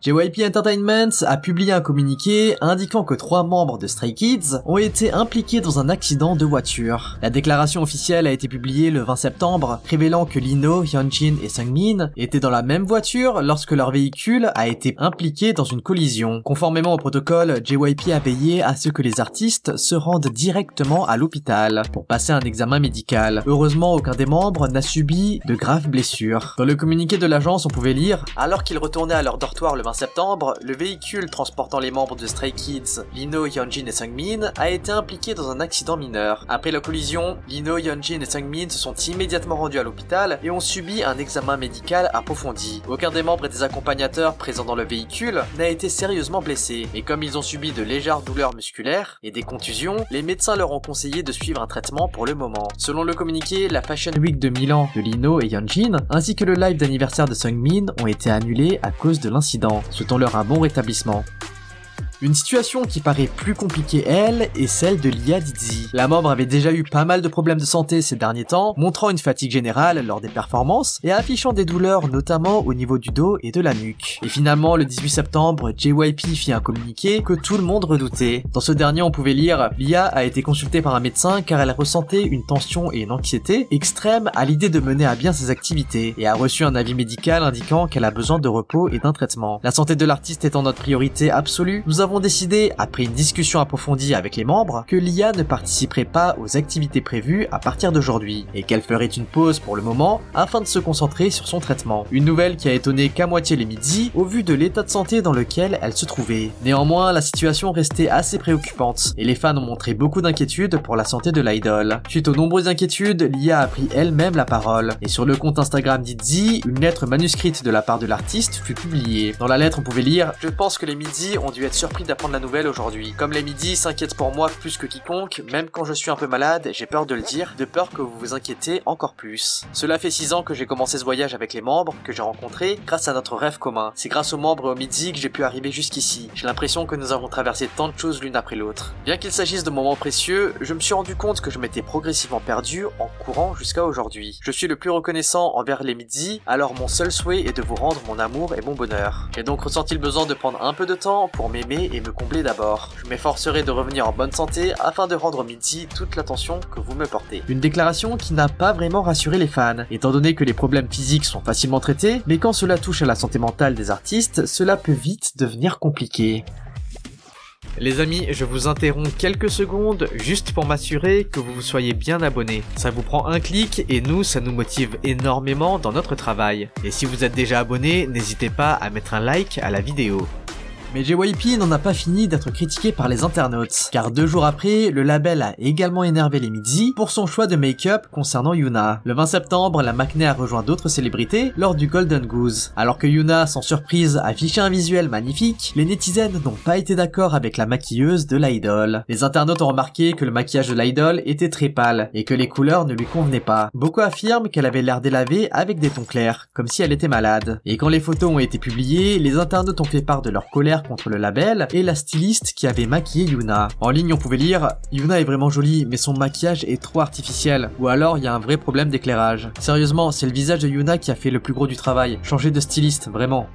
JYP Entertainment a publié un communiqué indiquant que 3 membres de Stray Kids ont été impliqués dans un accident de voiture. La déclaration officielle a été publiée le 20 septembre, révélant que Lee-no, Hyunjin et Seungmin étaient dans la même voiture lorsque leur véhicule a été impliqué dans une collision. Conformément au protocole, JYP a veillé à ce que les artistes se rendent directement à l'hôpital pour passer un examen médical. Heureusement, aucun des membres n'a subi de graves blessures. Dans le communiqué de l'agence, on pouvait lire « Alors qu'ils retournaient à leur dortoir le 20 septembre, le véhicule transportant les membres de Stray Kids, Lee-no, Hyunjin et Seungmin, a été impliqué dans un accident mineur. Après la collision, Lee-no, Hyunjin et Seungmin se sont immédiatement rendus à l'hôpital et ont subi un examen médical approfondi. Aucun des membres et des accompagnateurs présents dans le véhicule n'a été sérieusement blessé, et comme ils ont subi de légères douleurs musculaires et des contusions, les médecins leur ont conseillé de suivre un traitement pour le moment. Selon le communiqué, la Fashion Week de Milan de Lee-no et Hyunjin, ainsi que le live d'anniversaire de Seungmin ont été annulés à cause de l'incident. Souhaitons-leur un bon rétablissement. Une situation qui paraît plus compliquée, elle, est celle de Lia Dizzy. La membre avait déjà eu pas mal de problèmes de santé ces derniers temps, montrant une fatigue générale lors des performances et affichant des douleurs notamment au niveau du dos et de la nuque. Et finalement, le 18 septembre, JYP fit un communiqué que tout le monde redoutait. Dans ce dernier, on pouvait lire « Lia a été consultée par un médecin car elle ressentait une tension et une anxiété extrême à l'idée de mener à bien ses activités et a reçu un avis médical indiquant qu'elle a besoin de repos et d'un traitement. La santé de l'artiste étant notre priorité absolue, nous avons décidé, après une discussion approfondie avec les membres, que Lia ne participerait pas aux activités prévues à partir d'aujourd'hui, et qu'elle ferait une pause pour le moment afin de se concentrer sur son traitement. Une nouvelle qui a étonné qu'à moitié les Midzy au vu de l'état de santé dans lequel elle se trouvait. Néanmoins, la situation restait assez préoccupante, et les fans ont montré beaucoup d'inquiétude pour la santé de l'idole. Suite aux nombreuses inquiétudes, Lia a pris elle-même la parole, et sur le compte Instagram d'ITZY, une lettre manuscrite de la part de l'artiste fut publiée. Dans la lettre, on pouvait lire « Je pense que les Midzy ont dû être surpris d'apprendre la nouvelle aujourd'hui. Comme les Midzy s'inquiètent pour moi plus que quiconque, même quand je suis un peu malade, j'ai peur de le dire, de peur que vous vous inquiétez encore plus. Cela fait 6 ans que j'ai commencé ce voyage avec les membres que j'ai rencontrés grâce à notre rêve commun. C'est grâce aux membres et aux Midzy que j'ai pu arriver jusqu'ici. J'ai l'impression que nous avons traversé tant de choses l'une après l'autre. Bien qu'il s'agisse de moments précieux, je me suis rendu compte que je m'étais progressivement perdu en courant jusqu'à aujourd'hui. Je suis le plus reconnaissant envers les Midzy, alors mon seul souhait est de vous rendre mon amour et mon bonheur. J'ai donc ressenti le besoin de prendre un peu de temps pour m'aimer et me combler d'abord. Je m'efforcerai de revenir en bonne santé afin de rendre aux Midzy toute l'attention que vous me portez. Une déclaration qui n'a pas vraiment rassuré les fans, étant donné que les problèmes physiques sont facilement traités, mais quand cela touche à la santé mentale des artistes, cela peut vite devenir compliqué. Les amis, je vous interromps quelques secondes juste pour m'assurer que vous soyez bien abonnés. Ça vous prend un clic et nous, ça nous motive énormément dans notre travail. Et si vous êtes déjà abonné, n'hésitez pas à mettre un like à la vidéo. Mais JYP n'en a pas fini d'être critiqué par les internautes, car 2 jours après, le label a également énervé les Midzy pour son choix de make-up concernant Yuna. Le 20 septembre, la maknae a rejoint d'autres célébrités lors du Golden Goose. Alors que Yuna, sans surprise, affichait un visuel magnifique, les netizens n'ont pas été d'accord avec la maquilleuse de l'idole. Les internautes ont remarqué que le maquillage de l'idole était très pâle, et que les couleurs ne lui convenaient pas. Beaucoup affirment qu'elle avait l'air délavée avec des tons clairs, comme si elle était malade. Et quand les photos ont été publiées, les internautes ont fait part de leur colère contre le label et la styliste qui avait maquillé Yuna. En ligne, on pouvait lire « Yuna est vraiment jolie, mais son maquillage est trop artificiel. » Ou alors, il y a un vrai problème d'éclairage. Sérieusement, c'est le visage de Yuna qui a fait le plus gros du travail. Changer de styliste, vraiment.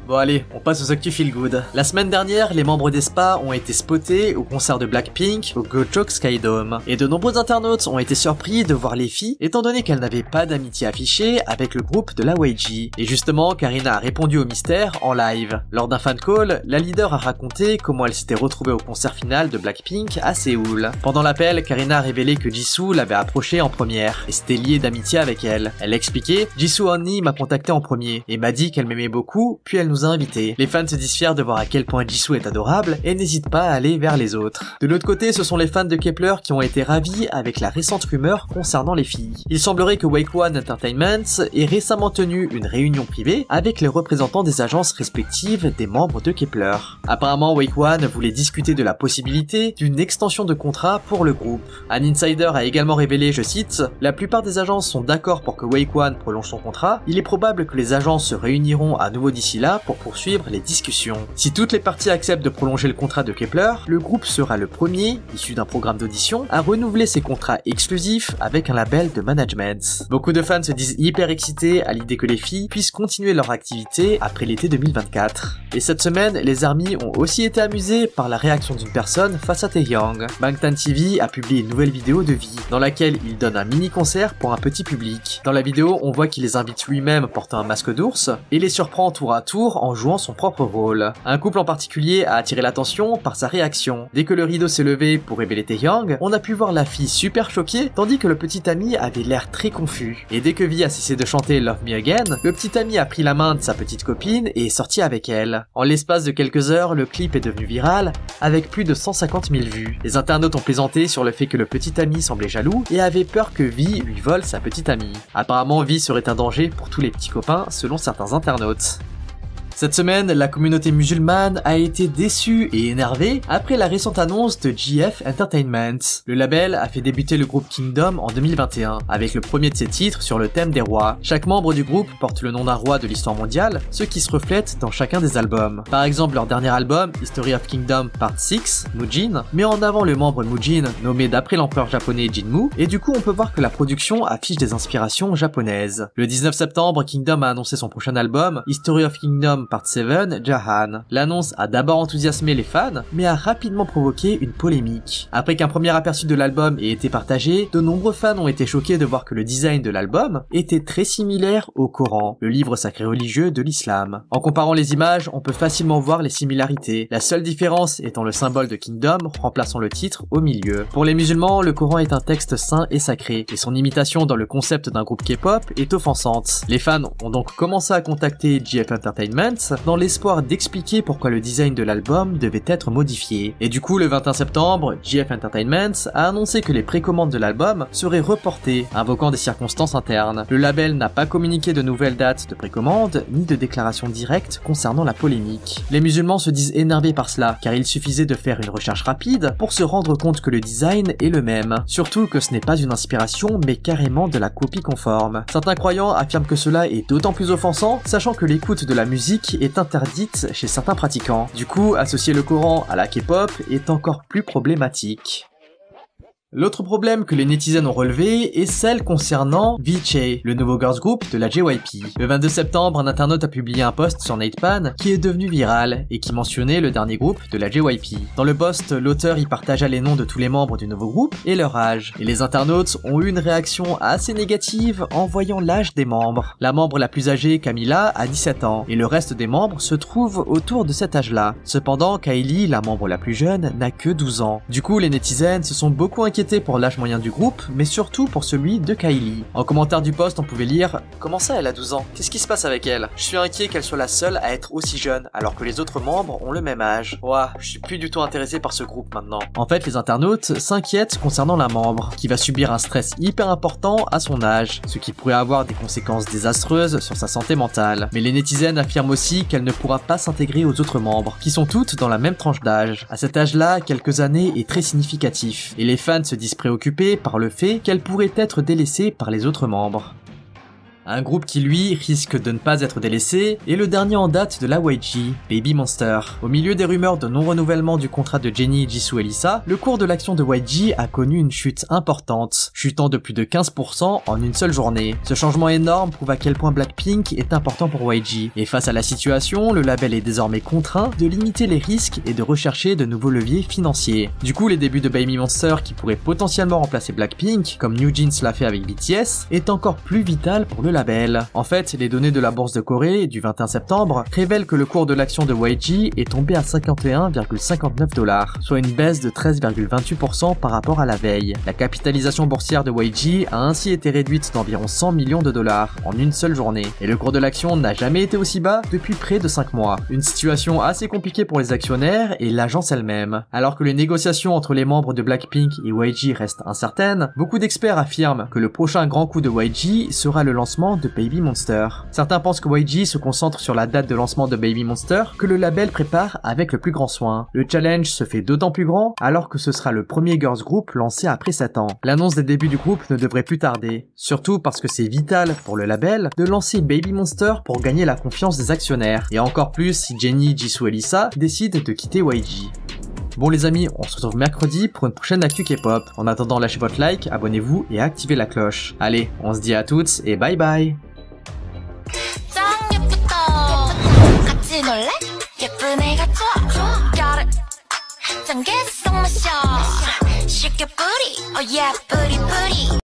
Bon allez, on passe aux actus feel good. La semaine dernière, les membres d'Aespa ont été spotés au concert de Blackpink au Gochok Skydome. Et de nombreux internautes ont été surpris de voir les filles, étant donné qu'elles n'avaient pas d'amitié affichée avec le groupe de la YG. Et justement, Karina a répondu au mystère en live. Lors d'un fan call, la leader a raconté comment elle s'était retrouvée au concert final de Blackpink à Séoul. Pendant l'appel, Karina a révélé que Jisoo l'avait approchée en première, et s'était liée d'amitié avec elle. Elle a expliqué « Jisoo Only m'a contacté en premier, et m'a dit qu'elle m'aimait beaucoup, puis elle nous a invités. Les fans se disent fiers de voir à quel point Jisoo est adorable et n'hésitent pas à aller vers les autres. De l'autre côté, ce sont les fans de Kep1er qui ont été ravis avec la récente rumeur concernant les filles. Il semblerait que Wake One Entertainment ait récemment tenu une réunion privée avec les représentants des agences respectives des membres de Kep1er. Apparemment, Wake One voulait discuter de la possibilité d'une extension de contrat pour le groupe. Un insider a également révélé, je cite, « La plupart des agences sont d'accord pour que Wake One prolonge son contrat. Il est probable que les agences se réuniront à nouveau d'ici là pour poursuivre les discussions. Si toutes les parties acceptent de prolonger le contrat de Kep1er, le groupe sera le premier, issu d'un programme d'audition, à renouveler ses contrats exclusifs avec un label de management. Beaucoup de fans se disent hyper excités à l'idée que les filles puissent continuer leur activité après l'été 2024. Et cette semaine, les ARMY ont aussi été amusés par la réaction d'une personne face à Taehyung. Bangtan TV a publié une nouvelle vidéo de V, dans laquelle il donne un mini-concert pour un petit public. Dans la vidéo, on voit qu'il les invite lui-même portant un masque d'ours, et les surprend tour à tour en jouant son propre rôle. Un couple en particulier a attiré l'attention par sa réaction. Dès que le rideau s'est levé pour révéler Taehyung, on a pu voir la fille super choquée, tandis que le petit ami avait l'air très confus. Et dès que V a cessé de chanter Love Me Again, le petit ami a pris la main de sa petite copine et est sorti avec elle. En l'espace de quelques heures, le clip est devenu viral, avec plus de 150 000 vues. Les internautes ont plaisanté sur le fait que le petit ami semblait jaloux et avait peur que V lui vole sa petite amie. Apparemment, V serait un danger pour tous les petits copains, selon certains internautes. Cette semaine, la communauté musulmane a été déçue et énervée après la récente annonce de GF Entertainment. Le label a fait débuter le groupe Kingdom en 2021, avec le premier de ses titres sur le thème des rois. Chaque membre du groupe porte le nom d'un roi de l'histoire mondiale, ce qui se reflète dans chacun des albums. Par exemple, leur dernier album, History of Kingdom Part 6, Muujin, met en avant le membre Muujin, nommé d'après l'empereur japonais Jinmu, et du coup on peut voir que la production affiche des inspirations japonaises. Le 19 septembre, Kingdom a annoncé son prochain album, History of Kingdom Part 7, Jahan. L'annonce a d'abord enthousiasmé les fans, mais a rapidement provoqué une polémique. Après qu'un premier aperçu de l'album ait été partagé, de nombreux fans ont été choqués de voir que le design de l'album était très similaire au Coran, le livre sacré religieux de l'islam. En comparant les images, on peut facilement voir les similarités, la seule différence étant le symbole de Kingdom remplaçant le titre au milieu. Pour les musulmans, le Coran est un texte saint et sacré, et son imitation dans le concept d'un groupe K-pop est offensante. Les fans ont donc commencé à contacter GF Entertainment dans l'espoir d'expliquer pourquoi le design de l'album devait être modifié. Et du coup, le 21 septembre, GF Entertainment a annoncé que les précommandes de l'album seraient reportées, invoquant des circonstances internes. Le label n'a pas communiqué de nouvelles dates de précommande, ni de déclaration directe concernant la polémique. Les musulmans se disent énervés par cela, car il suffisait de faire une recherche rapide pour se rendre compte que le design est le même. Surtout que ce n'est pas une inspiration, mais carrément de la copie conforme. Certains croyants affirment que cela est d'autant plus offensant, sachant que l'écoute de la musique est interdite chez certains pratiquants. Du coup, associer le Coran à la K-pop est encore plus problématique. L'autre problème que les netizens ont relevé est celle concernant VJ, le nouveau girls group de la JYP. Le 22 septembre, un internaute a publié un post sur Natepan qui est devenu viral et qui mentionnait le dernier groupe de la JYP. Dans le post, l'auteur y partagea les noms de tous les membres du nouveau groupe et leur âge. Et les internautes ont eu une réaction assez négative en voyant l'âge des membres. La membre la plus âgée, Camilla, a 17 ans et le reste des membres se trouve autour de cet âge-là. Cependant, Kylie, la membre la plus jeune, n'a que 12 ans. Du coup, les netizens se sont beaucoup inquiétés pour l'âge moyen du groupe, mais surtout pour celui de Kylie. En commentaire du post, on pouvait lire « Comment ça, elle a 12 ans? Qu'est-ce qui se passe avec elle? Je suis inquiet qu'elle soit la seule à être aussi jeune, alors que les autres membres ont le même âge. Ouah, je suis plus du tout intéressé par ce groupe maintenant. » En fait, les internautes s'inquiètent concernant la membre, qui va subir un stress hyper important à son âge, ce qui pourrait avoir des conséquences désastreuses sur sa santé mentale. Mais les netizens affirment aussi qu'elle ne pourra pas s'intégrer aux autres membres, qui sont toutes dans la même tranche d'âge. À cet âge-là, quelques années est très significatif, et les fans se disent préoccupés par le fait qu'elle pourrait être délaissée par les autres membres. Un groupe qui, lui, risque de ne pas être délaissé est le dernier en date de la YG, Baby Monster. Au milieu des rumeurs de non-renouvellement du contrat de Jennie, Jisoo et Lisa, le cours de l'action de YG a connu une chute importante, chutant de plus de 15% en une seule journée. Ce changement énorme prouve à quel point Blackpink est important pour YG, et face à la situation, le label est désormais contraint de limiter les risques et de rechercher de nouveaux leviers financiers. Du coup, les débuts de Baby Monster, qui pourraient potentiellement remplacer Blackpink, comme New Jeans l'a fait avec BTS, est encore plus vital pour le label. En fait, les données de la bourse de Corée du 21 septembre révèlent que le cours de l'action de YG est tombé à 51,59$, soit une baisse de 13,28% par rapport à la veille. La capitalisation boursière de YG a ainsi été réduite d'environ 100 millions de dollars en une seule journée, et le cours de l'action n'a jamais été aussi bas depuis près de 5 mois. Une situation assez compliquée pour les actionnaires et l'agence elle-même. Alors que les négociations entre les membres de Blackpink et YG restent incertaines, beaucoup d'experts affirment que le prochain grand coup de YG sera le lancement lancement de Baby Monster. Certains pensent que YG se concentre sur la date de lancement de Baby Monster que le label prépare avec le plus grand soin. Le challenge se fait d'autant plus grand alors que ce sera le premier girls group lancé après 7 ans. L'annonce des débuts du groupe ne devrait plus tarder, surtout parce que c'est vital pour le label de lancer Baby Monster pour gagner la confiance des actionnaires, et encore plus si Jennie, Jisoo et Lisa décident de quitter YG. Bon les amis, on se retrouve mercredi pour une prochaine actu K-pop. En attendant, lâchez votre like, abonnez-vous et activez la cloche. Allez, on se dit à toutes et bye bye.